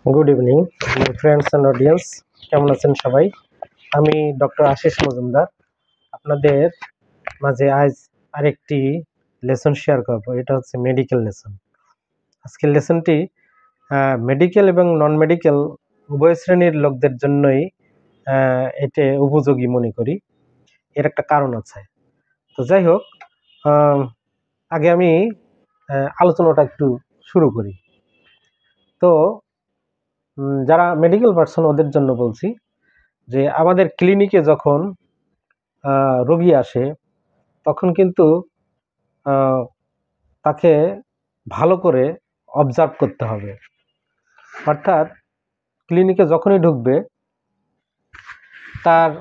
Good evening my friends and audience কেমন আছেন সবাই। আমি ডক্টর আশিস মজুমদার আপনাদের মাঝে আজ আরেকটি লেসন শেয়ার করব। এটা হচ্ছে মেডিকেল লেসন। আজকের লেসনটি মেডিকেল এবং নন মেডিকেল উভয় শ্রেণীর লোকদের জন্যই এটা উপযোগী মনে করি। এর একটা কারণ আছে। তো যাই হোক, আগে আমি আলোচনাটা একটু শুরু করি। তো যারা মেডিকেল পার্সন ওদের জন্য বলছি যে আমাদের ক্লিনিকে যখন রোগী আসে তখন কিন্তু তাকে ভালো করে অবজার্ভ করতে হবে। অর্থাৎ ক্লিনিকে যখনই ঢুকবে তার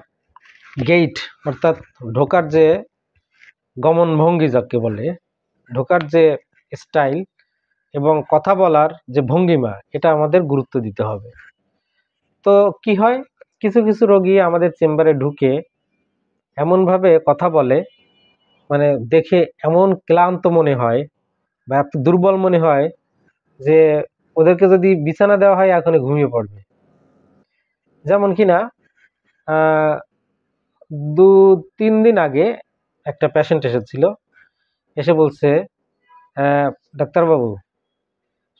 গেট অর্থাৎ ঢোকার যে গমন ভঙ্গি যাকে বলে, ঢোকার যে স্টাইল এবং কথা বলার যে ভঙ্গিমা, এটা আমাদের গুরুত্ব দিতে হবে। তো কি হয়, কিছু কিছু রোগী আমাদের চেম্বারে ঢুকে এমনভাবে কথা বলে, মানে দেখে এমন ক্লান্ত মনে হয় বা এত দুর্বল মনে হয় যে ওদেরকে যদি বিছানা দেওয়া হয় এখনই ঘুমিয়ে পড়বে। যেমন কিনা 2-3 দিন আগে একটা পেশেন্ট এসেছিল, এসে বলছে, ডাক্তারবাবু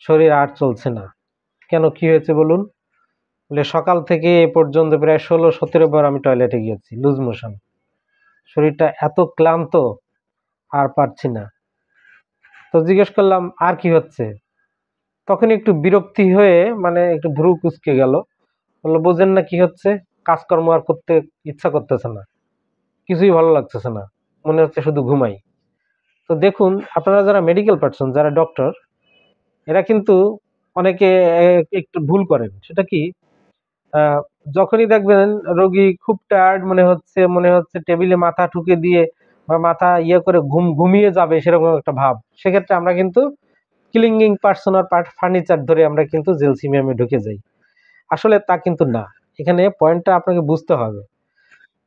শরীর আর চলছে না। কেন, কি হয়েছে বলুন? বলে সকাল থেকে এ পর্যন্ত প্রায় 16-17 বার আমি টয়লেটে গিয়েছি, লুজ মোশন, শরীরটা এত ক্লান্ত আর পারছি না। তো জিজ্ঞেস করলাম আর কি হচ্ছে? তখন একটু বিরক্তি হয়ে মানে একটু ভ্রু কুঁচকে গেল, বললো বোঝেন না কি হচ্ছে, কাজকর্ম আর করতে ইচ্ছা করতেছে না, কিছুই ভালো লাগতেছে না, মনে হচ্ছে শুধু ঘুমাই। তো দেখুন, আপনারা যারা মেডিকেল পার্সন, যারা ডক্টর, এরা কিন্তু অনেকে একটু ভুল করেন। সেটা কি, যখনই দেখবেন রোগী খুব টায়ার্ড মনে হচ্ছে টেবিলে মাথা ঠুকে দিয়ে বা মাথা ইয়ে করে ঘুমিয়ে যাবে সেরকম একটা ভাব, সেক্ষেত্রে আমরা কিন্তু ক্লিনিং পার্সন আর ফার্নিচার ধরে আমরা কিন্তু জেলসিমিয়ামে ঢুকে যাই। আসলে তা কিন্তু না, এখানে পয়েন্টটা আপনাকে বুঝতে হবে।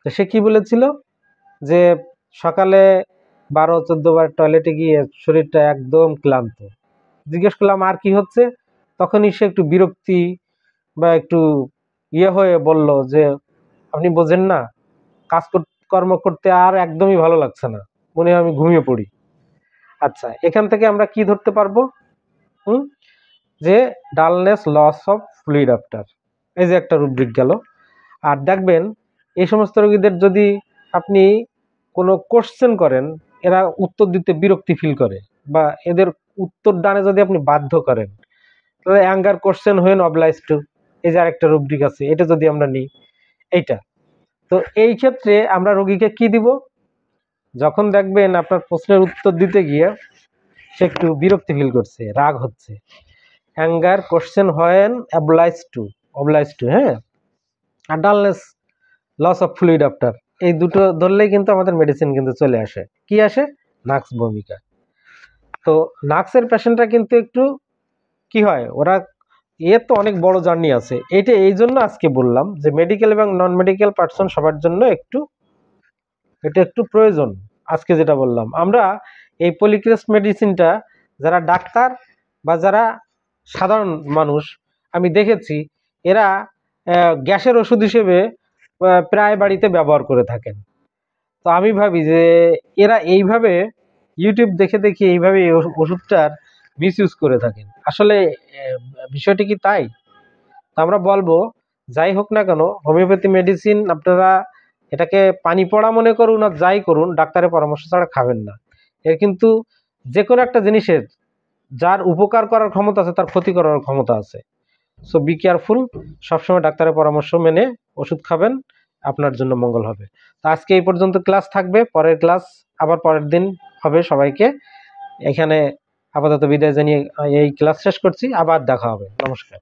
তো সে কি বলেছিল যে সকালে 12-14 বার টয়লেটে গিয়ে শরীরটা একদম ক্লান্ত। জিজ্ঞেস করলাম আর কি হচ্ছে, তখনই সে একটু বিরক্তি বা একটু ইয়ে হয়ে বলল যে আপনি বোঝেন না, কর্ম করতে আর একদমই ভালো লাগছে না, মনে হয় আমি ঘুমিয়ে পড়ি। আচ্ছা, এখান থেকে আমরা কি ধরতে পারবো? যে dullness, loss of fluid after, এই যে একটা রুব্রিক গেল। আর দেখবেন এই সমস্ত রোগীদের যদি আপনি কোনো কোশ্চেন করেন, এরা উত্তর দিতে বিরক্তি ফিল করে, বা এদের উত্তর দানে যদি আপনি বাধ্য করেন, তাহলে অ্যাঙ্গার কোশ্চেন হয়ে অবলাইজ টু, এই যে আরেকটা রুব্রিক আছে, এটা যদি আমরা নিই এইটা। তো এই ক্ষেত্রে আমরা রোগীকে কি দিব? যখন দেখবেন আপনার প্রশ্নের উত্তর দিতে গিয়ে সে একটু বিরক্তি ফিল করছে, রাগ হচ্ছে, অ্যাঙ্গার কোশ্চেন হয় অবলাইজ টু, হ্যাঁ। আর dullness, loss of fluid after, এই দুটো ধরলেই কিন্তু আমাদের মেডিসিন কিন্তু চলে আসে। কি আসে? নাক্স ভূমিকা। তো নাক্সের পেশেন্টরা কিন্তু একটু কি হয়, ওরা তো অনেক বড় জার্নি আছে। এটা এই জন্য আজকে বললাম যে মেডিকেল এবং নন মেডিকেল পার্সন সবার জন্য এটা একটু প্রয়োজন। আজকে যেটা বললাম, আমরা এই পলিক্রেস্ট মেডিসিনটা যারা ডাক্তার বা যারা সাধারণ মানুষ আমি দেখেছি, এরা গ্যাসের ওষুধ হিসেবে প্রায় বাড়িতে ব্যবহার করে থাকেন। তো আমি ভাবি যে এরা এইভাবে ইউটিউব দেখে দেখে এইভাবে ওষুধটার মিসইউজ করে থাকেন। আসলে বিষয়টি কি তাই? তো আমরা বলবো, যাই হোক না কেন, হোমিওপ্যাথি মেডিসিন আপনারা এটাকে পানি পড়া মনে করুন আর যাই করুন, ডাক্তারের পরামর্শ ছাড়া খাবেন না। এর কিন্তু যে কোনো একটা জিনিসের যার উপকার করার ক্ষমতা আছে তার ক্ষতি করার ক্ষমতা আছে। সো বি কেয়ারফুল, সবসময় ডাক্তারের পরামর্শ মেনে ওষুধ খাবেন, আপনার জন্য মঙ্গল হবে। তো আজকে এই পর্যন্ত ক্লাস থাকবে, পরের ক্লাস আবার পরের দিন হবে। সবাইকে এখানে আপাতত বিদায় জানিয়ে এই ক্লাস শেষ করছি, আবার দেখা হবে। নমস্কার।